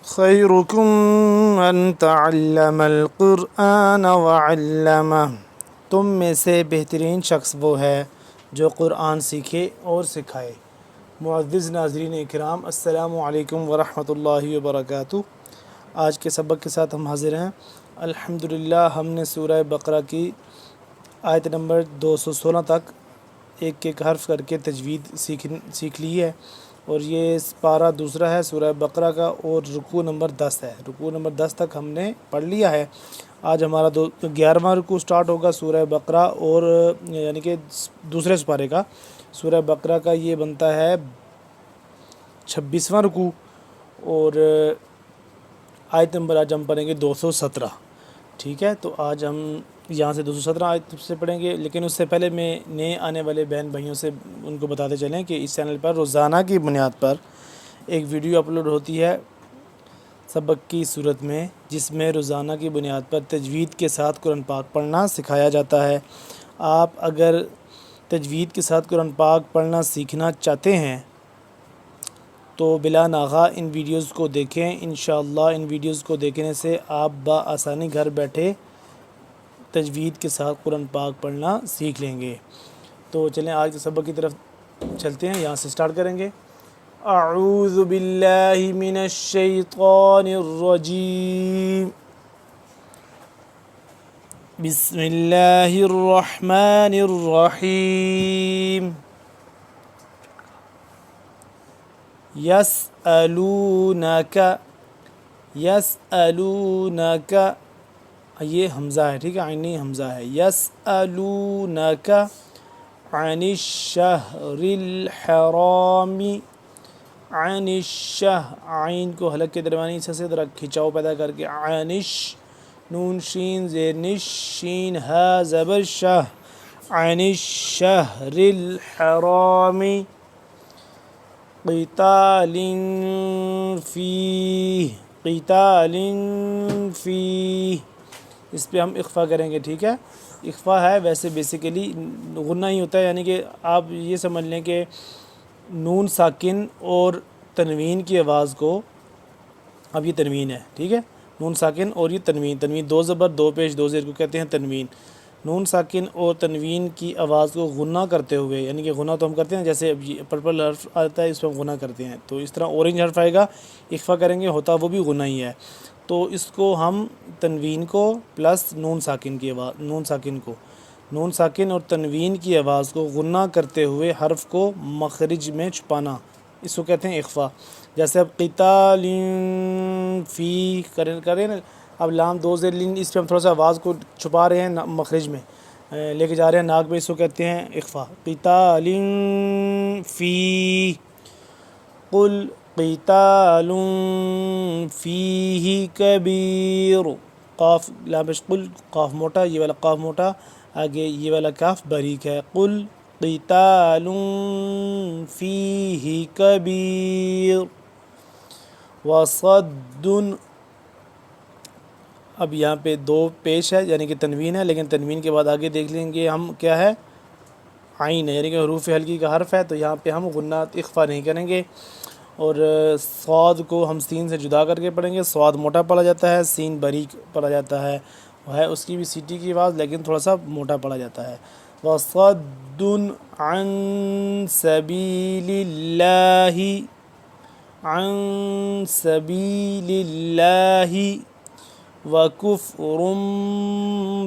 خیرکم من تعلم القرآن وعلمہ، تم میں سے بہترین شخص وہ ہے جو قرآن سیکھے اور سکھائے۔ معزز ناظرین اکرام، السلام علیکم ورحمۃ اللہ وبرکاتہ۔ آج کے سبق کے ساتھ ہم حاضر ہیں۔ الحمدللہ ہم نے سورہ بقرہ کی آیت نمبر 216 تک ایک ایک حرف کر کے تجوید سیکھ لی ہے، اور یہ پارہ دوسرا ہے سورہ بقرہ کا، اور رکوع نمبر 10 ہے۔ رکوع نمبر 10 تک ہم نے پڑھ لیا ہے۔ آج ہمارا 11واں رکوع سٹارٹ ہوگا سورہ بقرہ، اور یعنی کہ دوسرے سپارے کا سورہ بقرہ کا یہ بنتا ہے 26واں رکوع، اور آیت نمبر آج ہم پڑھیں گے 217۔ ٹھیک ہے، تو آج ہم یہاں سے 217 آیت سے پڑھیں گے، لیکن اس سے پہلے میں نئے آنے والے بہن بھائیوں سے ان کو بتاتے چلیں کہ اس چینل پر روزانہ کی بنیاد پر ایک ویڈیو اپلوڈ ہوتی ہے سبق کی صورت میں، جس میں روزانہ کی بنیاد پر تجوید کے ساتھ قرآن پاک پڑھنا سکھایا جاتا ہے۔ آپ اگر تجوید کے ساتھ قرآن پاک پڑھنا سیکھنا چاہتے ہیں تو بلا ناغہ ان ویڈیوز کو دیکھیں۔ انشاءاللہ ان ویڈیوز کو دیکھنے سے آپ بآسانی گھر بیٹھے تجوید کے ساتھ قرآن پاک پڑھنا سیکھ لیں گے۔ تو چلیں آج کے سبق کی طرف چلتے ہیں، یہاں سے سٹارٹ کریں گے۔ اعوذ باللہ من الشیطان الرجیم، بسم اللہ الرحمن الرحیم۔ یسألونک، یسألونک، یہ حمزہ ہے، ٹھیک ہے، عینی حمزہ ہے۔ یسألونک عن الشہر الحرام، عن عین کو حلق کے درمیانی حصے سے ذرا کھچاؤ پیدا کر کے، عنش، نون شین زیر نش، شین ہا زبر شہ، عن الشہر الحرام قتال فیہ، قتال فیہ، اس پہ ہم اخفا کریں گے، ٹھیک ہے۔ اخفا ہے، ویسے بیسیکلی غنہ ہی ہوتا ہے، یعنی کہ آپ یہ سمجھ لیں کہ نون ساکن اور تنوین کی آواز کو، اب یہ تنوین ہے، ٹھیک ہے، نون ساکن اور یہ تنوین، تنوین دو زبر دو پیش دو زیر کو کہتے ہیں تنوین۔ نون ساکن اور تنوین کی آواز کو غنہ کرتے ہوئے، یعنی کہ غنہ تو ہم کرتے ہیں جیسے اب یہ پرپل حرف آتا ہے اس پہ ہم غنہ کرتے ہیں، تو اس طرح اورنج حرف آئے گا، اخفا کریں گے، ہوتا وہ بھی غنہ ہی ہے۔ تو اس کو ہم تنوین کو پلس نون ساکن کی آواز، نون ساکن اور تنوین کی آواز کو غنہ کرتے ہوئے حرف کو مخرج میں چھپانا، اس کو کہتے ہیں اخفا۔ جیسے اب قتال فی کریں نا، اب لام دو زیر لین، اس پہ ہم تھوڑا سا آواز کو چھپا رہے ہیں مخرج میں، لے کے جا رہے ہیں ناک میں، اس کو کہتے ہیں اخفا۔ قتال فی، قل قتال فیہ کبیر، قاف لامش، قل قاف موٹا، یہ والا قاف موٹا، آگے یہ والا کاف باریک ہے۔ قل قتال فیہ کبیر وصد، اب یہاں پہ دو پیش ہے، یعنی کہ تنوین ہے، لیکن تنوین کے بعد آگے دیکھ لیں گے ہم کیا ہے، عین ہے، یعنی کہ حروف ہلکی کا حرف ہے، تو یہاں پہ ہم غنات اخفا نہیں کریں گے۔ اور صاد کو ہم سین سے جدا کر کے پڑھیں گے، صاد موٹا پڑھا جاتا ہے، سین باریک پڑھا جاتا ہے، وہ ہے اس کی بھی سیٹی کی آواز، لیکن تھوڑا سا موٹا پڑھا جاتا ہے۔ وصد عن سبیل اللہ، عن سبیل اللہ، وکفر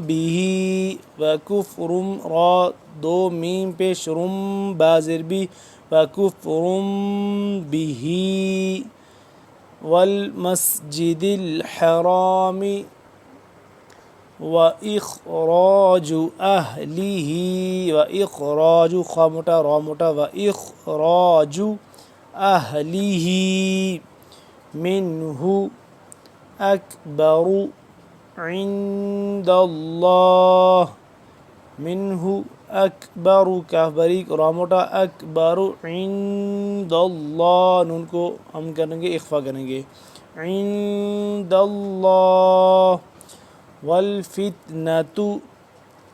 بہ، وکفر، را دو میم پیش، رم بازر بھی، وکفر بہ، والمسجد الحرام، واخراج اہلہ، واخراج، خا موٹا را موٹا، واخراج اہلہ منہ اکبر عند اللہ، منہ اکبر، کاف باریک را موٹا، اکبر عند اللہ، نون کو ہم کریں گے اخفا کریں گے، عند اللہ، والفتنۃ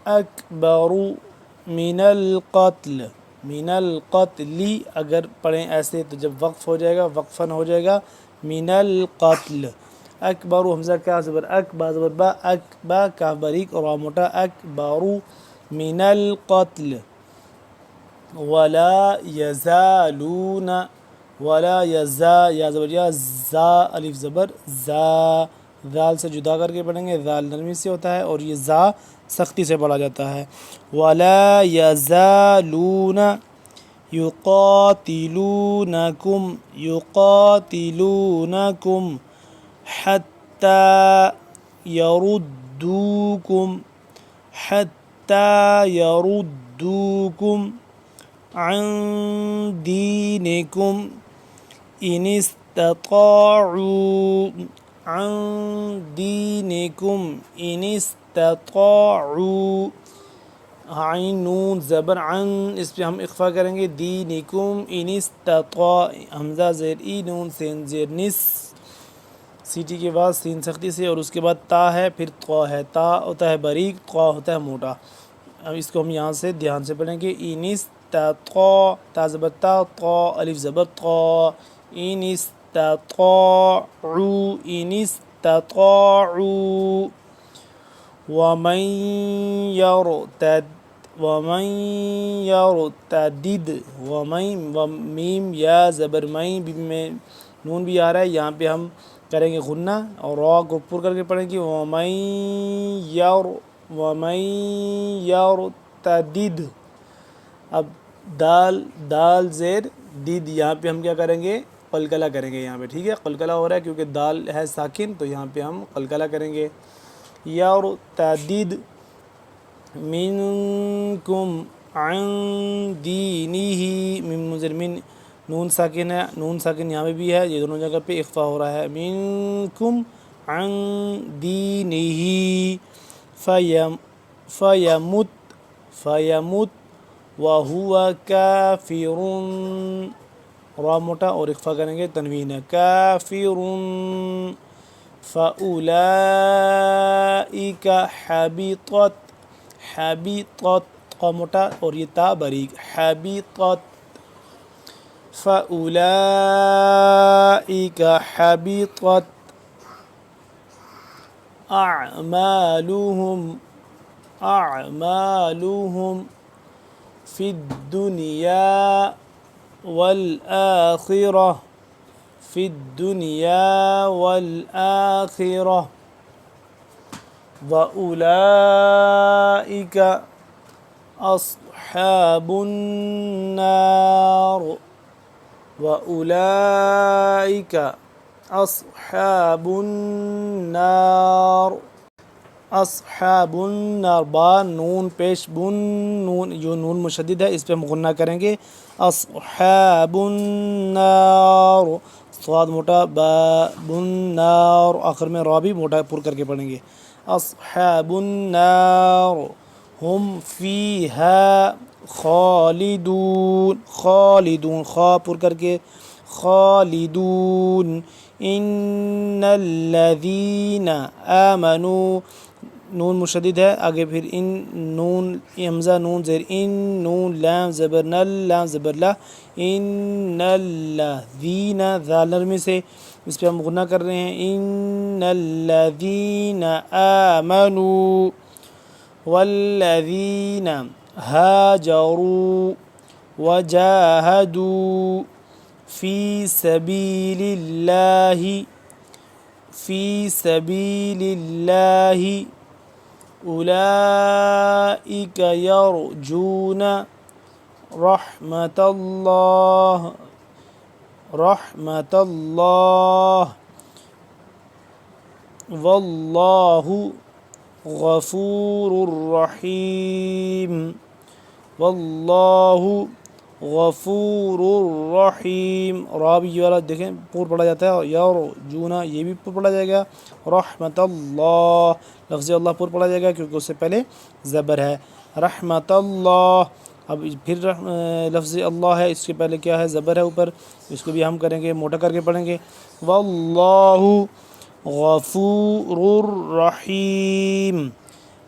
اکبر من القتل، من القتل، اگر پڑھیں ایسے تو جب وقف ہو جائے گا، وقفاً ہو جائے گا، من القتل اکبر حمزہ کا زبر اک با زبر با اک با کاف باریک را موٹا اکبر من القتل ولا یزالون ولا یزا یا زبر یا زا الف زبر زا ذال سے جدا کر کے پڑھیں گے ذال نرمی سے ہوتا ہے اور یہ زا سختی سے پڑھا جاتا ہے ولا یزالون یقاتلونکم یقاتلونکم حتی یردوکم حتی یردوکم عن دینکم ان استطاعوا عن دینکم ان استطاعوا عین نون زبر عن اس پہ ہم اخفا کریں گے دینکم ان استطاع حمزہ زیر ای نون سین زیر نس سیٹی کے بعد سین سختی سے اور اس کے بعد تا ہے پھر طا ہے تا ہوتا ہے باریک طا ہوتا ہے موٹا اب اس کو ہم یہاں سے دھیان سے پڑھیں گے ان استطاع تا زبر تا طا الف زبر طا ان استطاعوا ان استطاعوا ومن يرتد ومن میم یا زبر میم میں نون بھی آ رہا ہے یہاں پہ ہم کریں گے غنہ اور را کو پر کر کے پڑھیں گے ومن یرتد اب دال زیر دید یہاں پہ ہم کیا کریں گے قلقلہ کریں گے یہاں پہ ٹھیک ہے قلقلہ ہو رہا ہے کیونکہ دال ہے ساکن تو یہاں پہ ہم قلقلہ کریں گے یرتد منکم عن دینہ من مجرمین نون ساکن ہے نون ساکن یہاں پہ بھی ہے یہ دونوں جگہ پہ اخفا ہو رہا ہے منکم عن دینہ فیمت وہو کافر را موٹا اور اخفا کریں گے تنوین ہے کافر فَأُولَئِكَ حَبِطَتْ قا موٹا اور یہ تا باریک حَبِطَتْ فَأُولَئِكَ حَبِطَتْ أَعْمَالُهُمْ فِي الدُّنْيَا وَالْآخِرَةِ فِي الدُّنْيَا وَالْآخِرَةِ وَأُولَئِكَ أَصْحَابُ النَّارِ وَأُولَئِكَ أَصْحَابُ النَّارِ اصحاب النار با نون پیش بن نون جو نون مشدد ہے اس پہ ہم غنہ کریں گے اصحاب النار صاد موٹا با النار آخر میں را بھی موٹا پر کر کے پڑھیں گے اصحاب النار ہم فیہا خالدون خا پر کر کے خالدون ان الذین آمنوا نون مشدد ہے آگے پھر ان نون حمزہ نون زیر ان نون لام زبر نل لام زبر لا ان الذین ذال نرمی سے اس پہ ہم غنہ کر رہے ہیں ان الذین آمنوا والذین هاجروا وجاهدوا في سبيل الله أولئك يرجون رحمة الله والله غفور رحيم والله غفور الرحیم را بھی یہ والا دیکھیں پور پڑھا جاتا ہے یرجونا یہ بھی پور پڑھا جائے گا رحمت اللہ لفظ اللہ پور پڑھا جائے گا کیونکہ اس سے پہلے زبر ہے رحمت اللہ اب پھر لفظ اللہ ہے اس کے پہلے کیا ہے زبر ہے اوپر اس کو بھی ہم کریں گے موٹا کر کے پڑھیں گے واللہ غفور الرحیم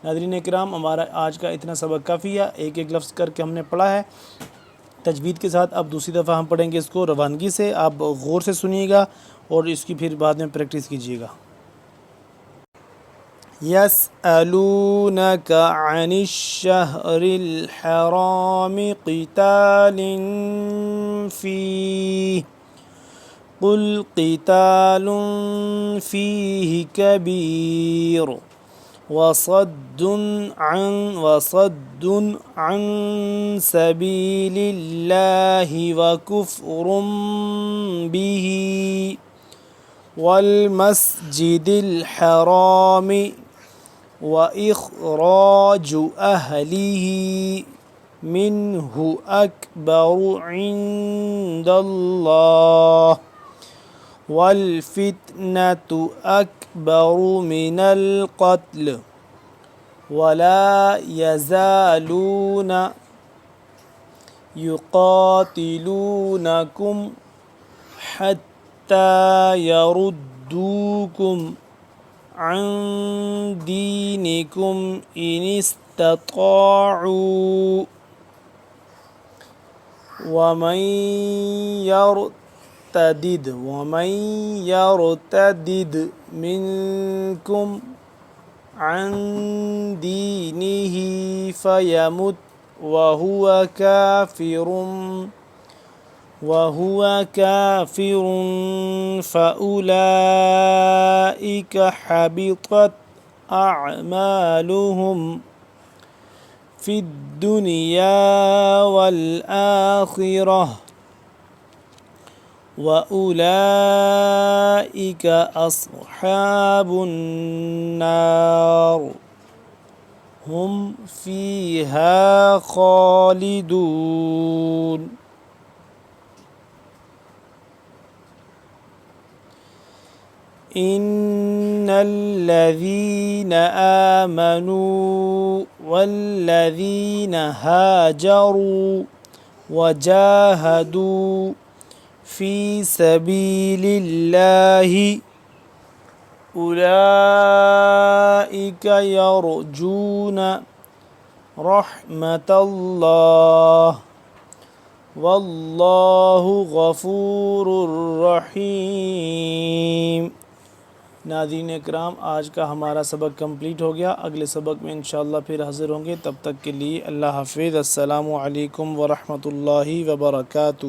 ناظرین اکرام ہمارا آج کا اتنا سبق کافی ہے ایک ایک لفظ کر کے ہم نے پڑھا ہے تجوید کے ساتھ اب دوسری دفعہ ہم پڑھیں گے اس کو روانگی سے، آپ غور سے سنیے گا اور اس کی پھر بعد میں پریکٹس کیجیے گا۔ يسألونك عن الشهر الحرام قتال فيه قل قتال فيه كبير وصد عن سبيل الله وكفر به والمسجد الحرام وإخراج أهله منه أكبر عند الله والفتنة أكبر من القتل ولا يزالون يقاتلونكم حتى يردوكم عن دينكم إن استطاعوا ومن يرتد منكم عن دينه فيمت وهو كافر فأولئك حبطت أعمالهم في الدنيا والآخرة وأولئك أصحاب النار هم فيها خالدون۔ إن الذين آمنوا والذين هاجروا وجاهدوا في سبيل الله أولئك يرجون رحمة الله واللہ غفور رحیم۔ ناظرین اکرام، آج کا ہمارا سبق کمپلیٹ ہو گیا، اگلے سبق میں انشاءاللہ پھر حاضر ہوں گے، تب تک کے لیے اللہ حافظ، السلام علیکم ورحمۃ اللہ وبرکاتہ۔